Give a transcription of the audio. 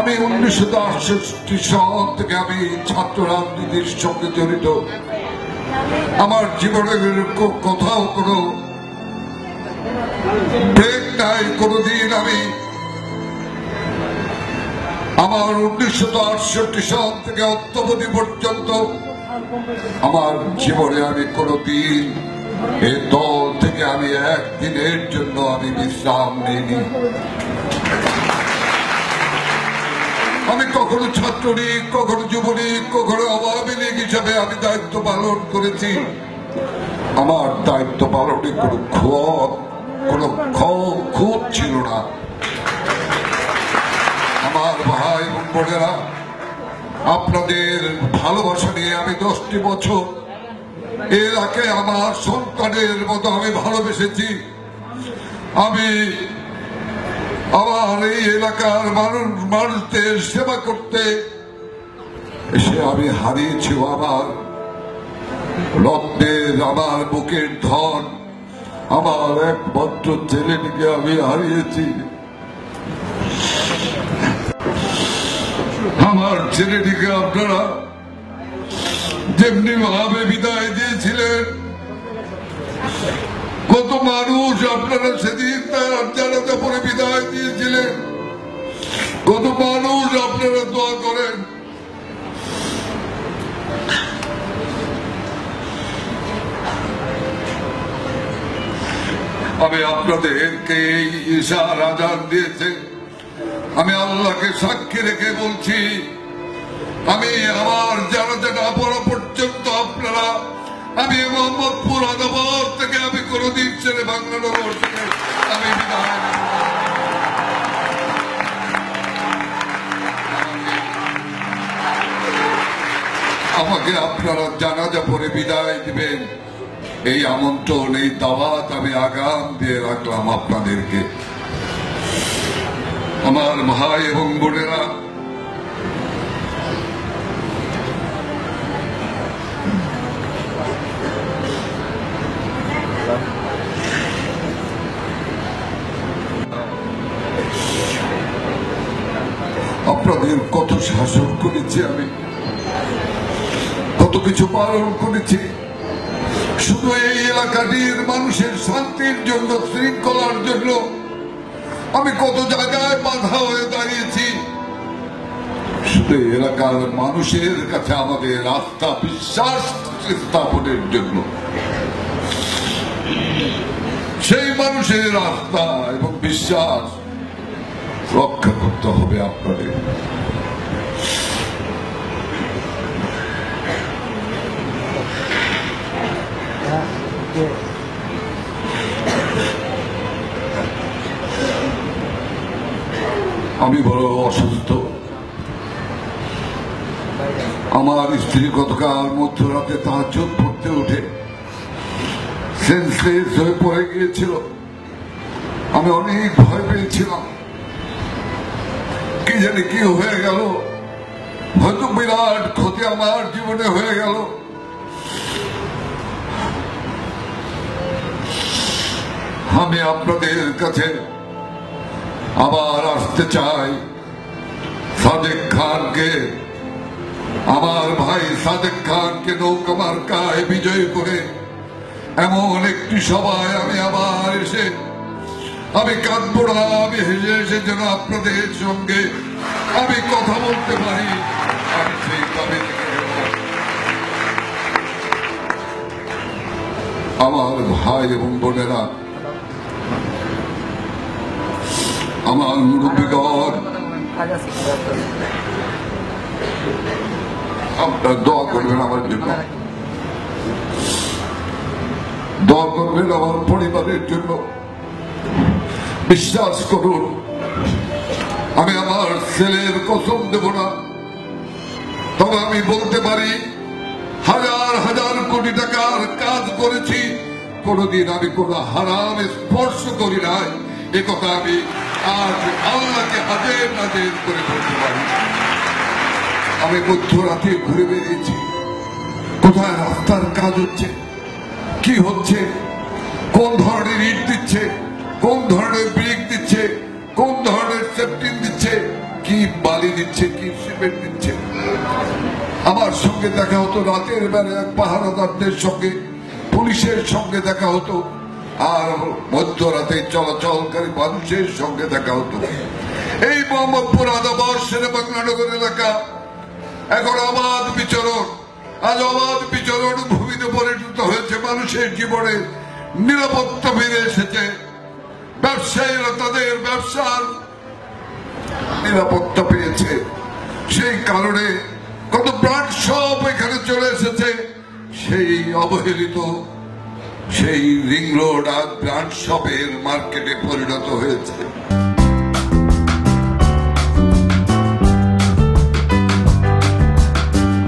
আমি 1968 সাল থেকে আমি ছাত্র রাজনীতির সঙ্গে জড়িত। আমার জীবনের কোথাও কোনো ব্রেক নাই, কোনোদিন আমি আমার 1968 সাল থেকে অদ্যাবধি পর্যন্ত আমার জীবনে আমি কোনোদিন এই দল থেকে আমি একদিনের জন্য আমি বিশ্রাম নিইনি। আমি কখনো ছাত্রলীগ, কখনো যুবলীগ, কখনো আওয়ামী লীগ হিসাবে আমি দায়িত্ব পালন করেছি। আমার দায়িত্ব পালনে কোনো খুঁত ছিল না। আমার ভাই এবং বোনেরা, আপনাদের ভালোবাসা নিয়ে আমি 10টি বছর এলাকে আমার সন্তানের মতো আমি ভালোবেসেছি। আমি আমার এই এলাকার মানুষদের সেবা করতে এসে আমি হারিয়েছি আমার রত্নের, আমার বুকের ধন, আমার একমাত্র ছেলেটিকে আমি হারিয়েছি। আমার ছেলেটিকে আপনারা যেমনি ভাবে বিদায় দিয়েছিলেন, কত মানুষ আপনারা সেদিন তার জানাজা পরে বিদায় দিয়েছিলেন, কত মানুষ আপনারা দোয়া করেন। আমি আপনাদেরকে এই ঈশার আজান দিয়েছে, আমি আল্লাহকে সাক্ষী রেখে বলছি, আমি আমার জানাজাটা পড়া পর্যন্ত আপনারা, আমি মোহাম্মদপুর আদাবর থেকে আমি কোনদিন ছেড়ে বাংলানগর থেকে আমি বিদায় নেব। আমাকে আপনারা জানাজা পরে বিদায় দিবেন, এই আমন্ত্রণ, এই দাওয়াত আমি আগাম দিয়ে রাখলাম আপনাদেরকে। আমার ভাই এবং বোনেরা, আপনাদের কত শাসন করেছি, আমি কত কিছু পালন করেছি, শুধু এই এলাকাটির মানুষের শান্তির জন্য, শৃঙ্খলার জন্য আমি কত জায়গায় বাধা হয়ে দাঁড়িয়েছি। শুধু এলাকার মানুষের কাছে আমাদের আস্থা, বিশ্বাস স্থাপনের জন্য। সেই মানুষের আস্থা এবং বিশ্বাস রক্ষা করতে হবে আপনাদের। আমি বড় অসুস্থ। আমার স্ত্রী গতকাল মধ্যরাতে তাহাজ্জুদ পড়তে উঠে সেন্সলেস হয়ে পড়ে গিয়েছিল। আমি অনেক ভয় পেয়েছিলাম, কি জানি কি হয়ে গেল, হয়তো বিরাট ক্ষতি আমার জীবনে হয়ে গেল। আমি আপনাদের কাছে আবার আসতে চাই, সাদেক খানকে, আমার ভাই সাদেক খানকে নৌকা মার্কায় বিজয়ী করে এমন একটি সভায় আমি আবার এসে আমি কাঁদবো না, আমি হেসে হেসে যেন আপনাদের সঙ্গে আমি কথা বলতে পারি, আমি সেইভাবে আমার ভাই এবং বোনেরা, আমার মুরব্বীগণ, আপনারা দোয়া করবেন আমার জন্য, দোয়া করবেন আমার পরিবারের জন্য। বিশ্বাস করুন, আমি আমার ছেলের কসম দেব না, তবে আমি বলতে পারি হাজার হাজার কোটি টাকার কাজ করেছি, কোনদিন আমি কোন হারাম স্পর্শ করি নাই, এ কথা আমি আজ আল্লাহকে হাজার নাজের করে বলতে পারি। আমি মধ্যরাতে ঘুরে বেরিয়েছি, কোথায় রাস্তার কাজ হচ্ছে, কি হচ্ছে, কোন ধরনের ইট দিচ্ছে, কোন ধরনের ব্রিক দিচ্ছে, কোন ধরনের সেফটিন দিচ্ছে, কি কি বালি দিচ্ছে, কি সিমেন্ট দিচ্ছে। আমার সঙ্গে দেখা হতো রাতের বেলা পাহারাদারদের সঙ্গে, পুলিশের সঙ্গে দেখা হতো, আর মধ্যরাতে চলাচলকারী মানুষের সঙ্গে দেখা হতো। এই মোহাম্মদপুর আদাবর শেরেবাংলানগর এলাকা এখন অবাধ বিচরণ, আজ অবাধ বিচরণ ভূমিতে পরিণত হয়েছে। মানুষের জীবনে নিরাপত্তা ফিরে এসেছে, ব্যবসায়ীরা তাদের ব্যবসার নিরাপত্তা পেয়েছে। সেই কারণে কত ব্র্যান্ড শপ এখানে চলে এসেছে। সেই অবহেলিত সেই রিং রোড আর ব্র্যান্ড শপের মার্কেটে পরিণত হয়েছে।